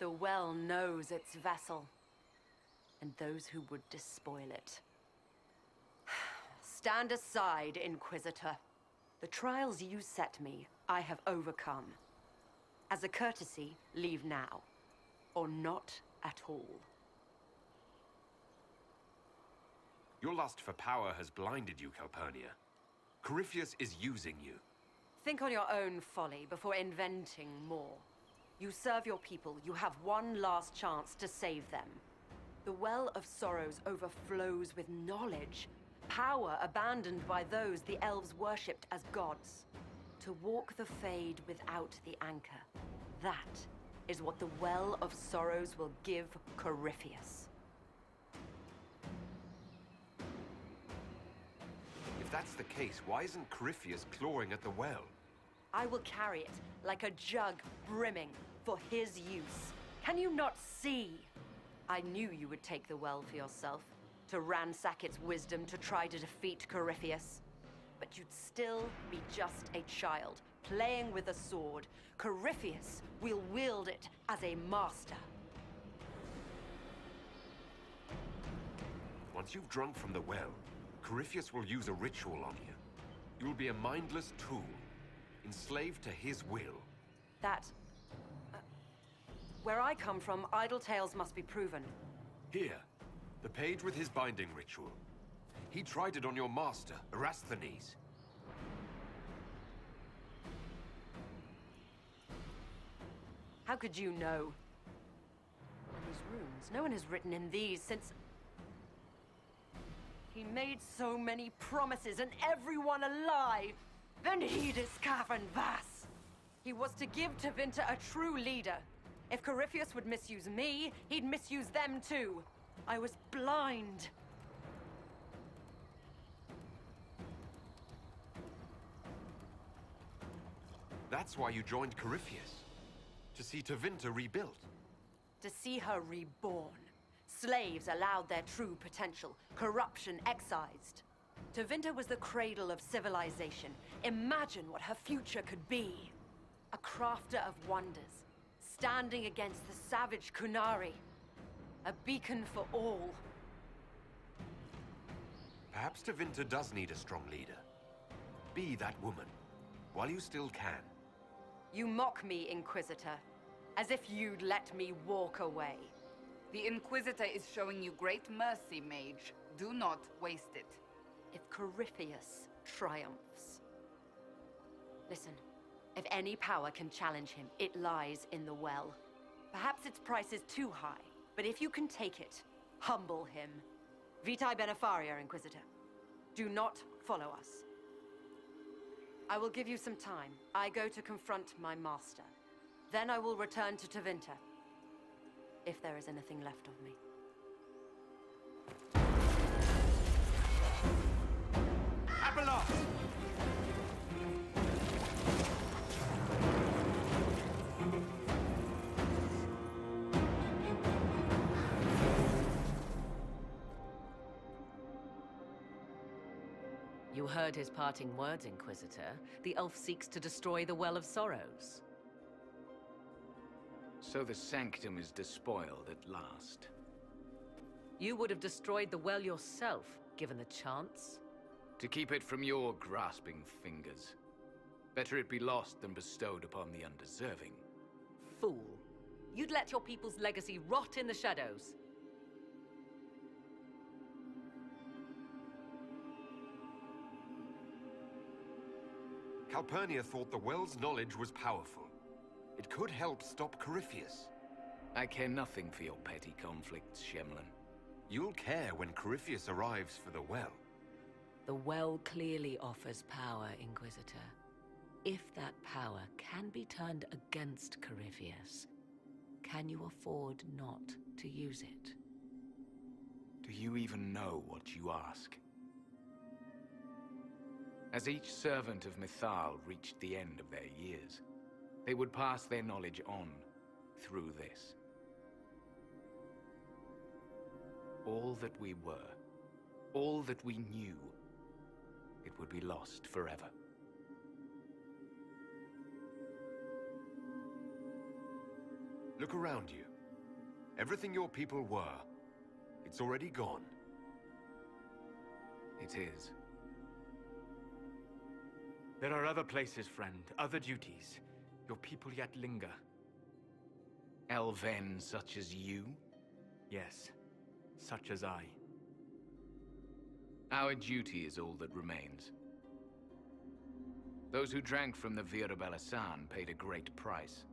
The well knows its vessel, and those who would despoil it. Stand aside, Inquisitor. The trials you set me, I have overcome. As a courtesy, leave now. Or not at all. Your lust for power has blinded you, Calpurnia. Corypheus is using you. Think on your own folly before inventing more. You serve your people, you have one last chance to save them. The Well of Sorrows overflows with knowledge. Power abandoned by those the elves worshipped as gods. To walk the Fade without the anchor. That is what the Well of Sorrows will give Corypheus. If that's the case, why isn't Corypheus clawing at the well? I will carry it like a jug brimming for his use. Can you not see? I knew you would take the well for yourself, to ransack its wisdom to try to defeat Corypheus. But you'd still be just a child, playing with a sword. Corypheus will wield it as a master. Once you've drunk from the well, Corypheus will use a ritual on you. You'll be a mindless tool, enslaved to his will. Where I come from, idle tales must be proven. Here, the page with his binding ritual. He tried it on your master, Erasthenes. How could you know? And these runes, no one has written in these since... He made so many promises, and everyone a lie! Then he discovered Vas! He was to give Tevinter a true leader. If Corypheus would misuse me, he'd misuse them too. I was blind. That's why you joined Corypheus. To see Tevinter rebuilt. To see her reborn. Slaves allowed their true potential, corruption excised. Tevinter was the cradle of civilization. Imagine what her future could be. A crafter of wonders, standing against the savage Kunari. A beacon for all. Perhaps Tevinter does need a strong leader. Be that woman, while you still can. You mock me, Inquisitor, as if you'd let me walk away. The Inquisitor is showing you great mercy, mage. Do not waste it. If Corypheus triumphs. Listen, if any power can challenge him, it lies in the well. Perhaps its price is too high, but if you can take it, humble him. Vitae Benefaria, Inquisitor. Do not follow us. I will give you some time. I go to confront my master. Then I will return to Tevinter. If there is anything left of me. Abelas! You heard his parting words, Inquisitor. The elf seeks to destroy the Well of Sorrows. So the Sanctum is despoiled at last. You would have destroyed the well yourself, given the chance. To keep it from your grasping fingers. Better it be lost than bestowed upon the undeserving. Fool. You'd let your people's legacy rot in the shadows. Calpurnia thought the well's knowledge was powerful. It could help stop Corypheus. I care nothing for your petty conflicts, Shemlin. You'll care when Corypheus arrives for the well. The well clearly offers power, Inquisitor. If that power can be turned against Corypheus, can you afford not to use it? Do you even know what you ask? As each servant of Mythal reached the end of their years, they would pass their knowledge on through this. All that we were, all that we knew, it would be lost forever. Look around you. Everything your people were, it's already gone. It is. There are other places, friend, other duties. Your people yet linger. Elven such as you? Yes, such as I. Our duty is all that remains. Those who drank from the Abelas paid a great price,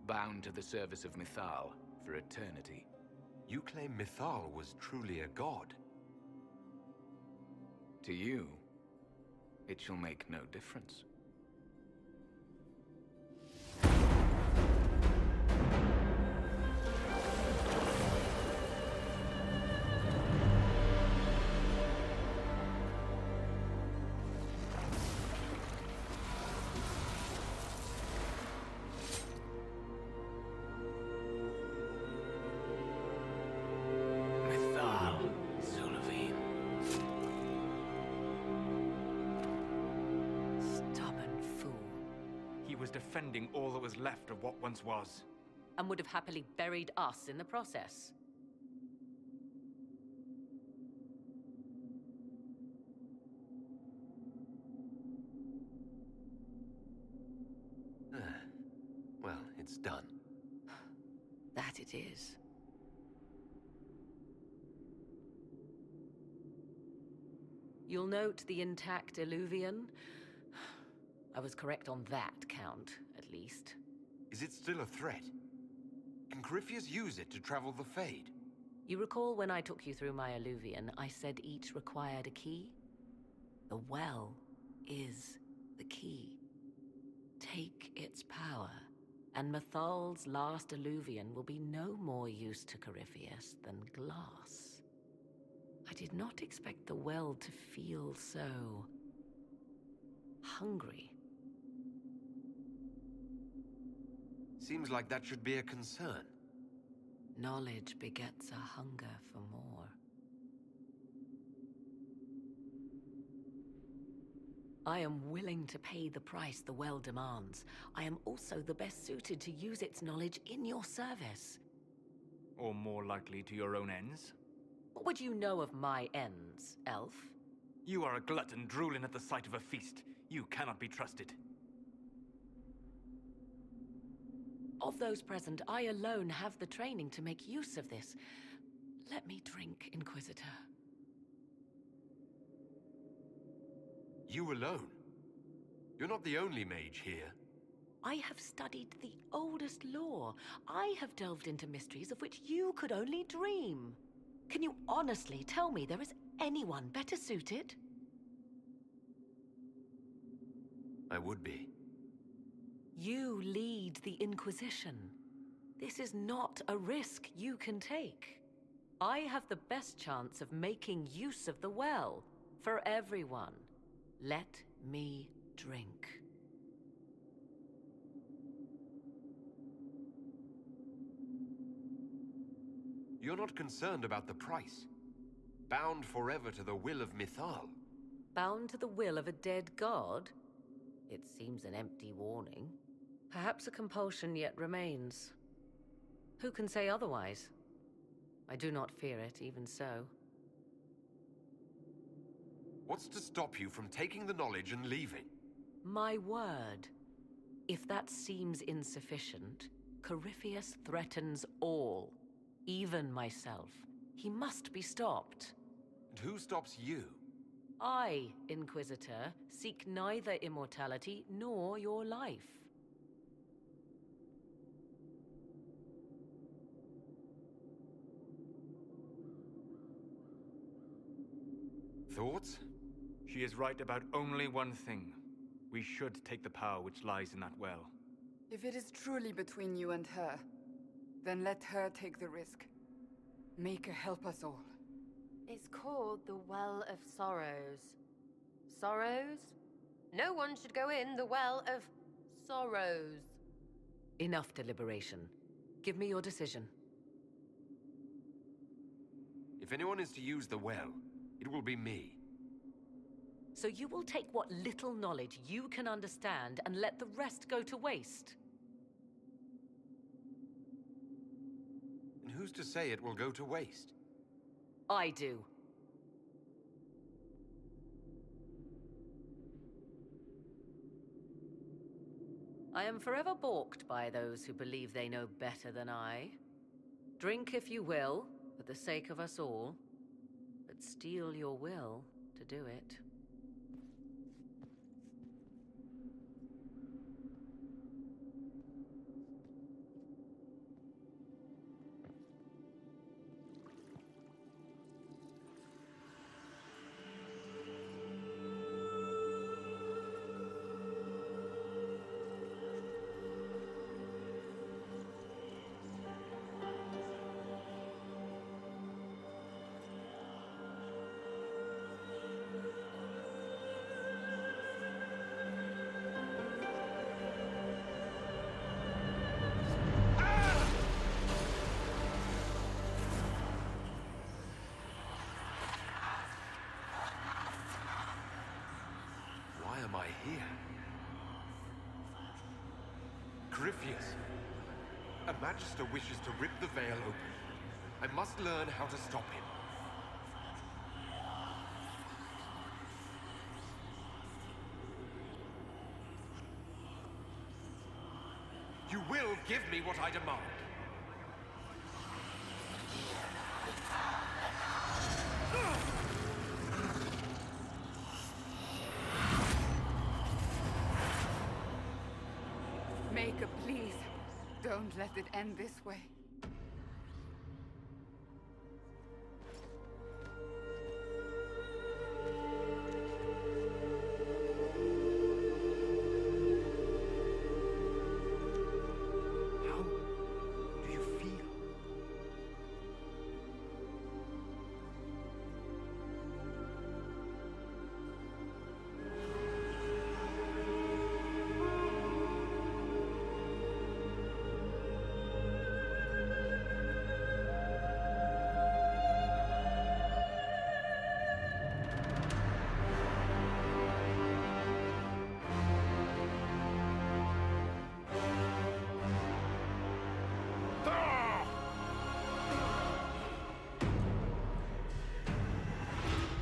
bound to the service of Mythal for eternity. You claim Mythal was truly a god? To you, it shall make no difference. Defending all that was left of what once was. And would have happily buried us in the process. Well, it's done. That it is. You'll note the intact Eluvian. I was correct on that count, at least. Is it still a threat? Can Corypheus use it to travel the Fade? You recall when I took you through my Eluvian, I said each required a key? The well is the key. Take its power, and Mythal's last Eluvian will be no more use to Corypheus than glass. I did not expect the well to feel so hungry. Seems like that should be a concern. Knowledge begets a hunger for more. I am willing to pay the price the well demands. I am also the best suited to use its knowledge in your service. Or more likely to your own ends? What would you know of my ends, elf? You are a glutton drooling at the sight of a feast. You cannot be trusted. Of those present, I alone have the training to make use of this. Let me drink, Inquisitor. You alone? You're not the only mage here. I have studied the oldest lore. I have delved into mysteries of which you could only dream. Can you honestly tell me there is anyone better suited? I would be. You lead the Inquisition. This is not a risk you can take. I have the best chance of making use of the well for everyone. Let me drink. You're not concerned about the price. Bound forever to the will of Mythal. Bound to the will of a dead god? It seems an empty warning. Perhaps a compulsion yet remains. Who can say otherwise? I do not fear it, even so. What's to stop you from taking the knowledge and leaving? My word. If that seems insufficient, Corypheus threatens all, even myself. He must be stopped. And who stops you? I, Inquisitor, seek neither immortality nor your life. Thoughts? She is right about only one thing. We should take the power which lies in that well. If it is truly between you and her, then let her take the risk. Make her help us all. It's called the Well of Sorrows. Sorrows? No one should go in the Well of Sorrows. Enough deliberation. Give me your decision. If anyone is to use the well, it will be me. So you will take what little knowledge you can understand and let the rest go to waste? And who's to say it will go to waste? I do. I am forever balked by those who believe they know better than I. Drink if you will, for the sake of us all, but steel your will to do it. Here. Corypheus. A Magister wishes to rip the veil open. I must learn how to stop him. You will give me what I demand. Maker, please. Don't let it end this way. How do you feel?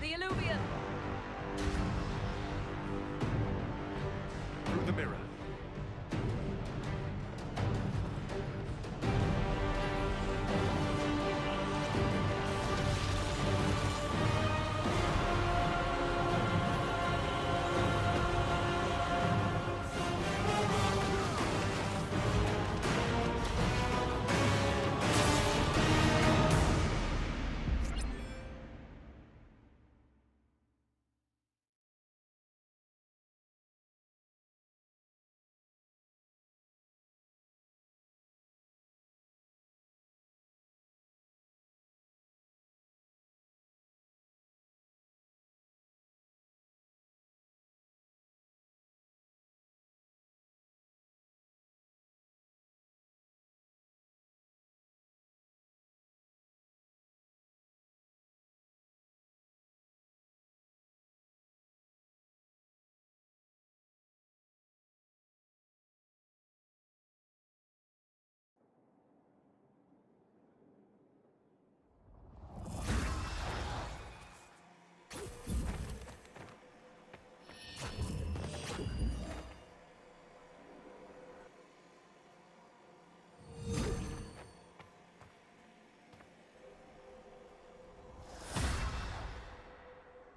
The Eluvian! Through the mirror.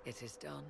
It is done.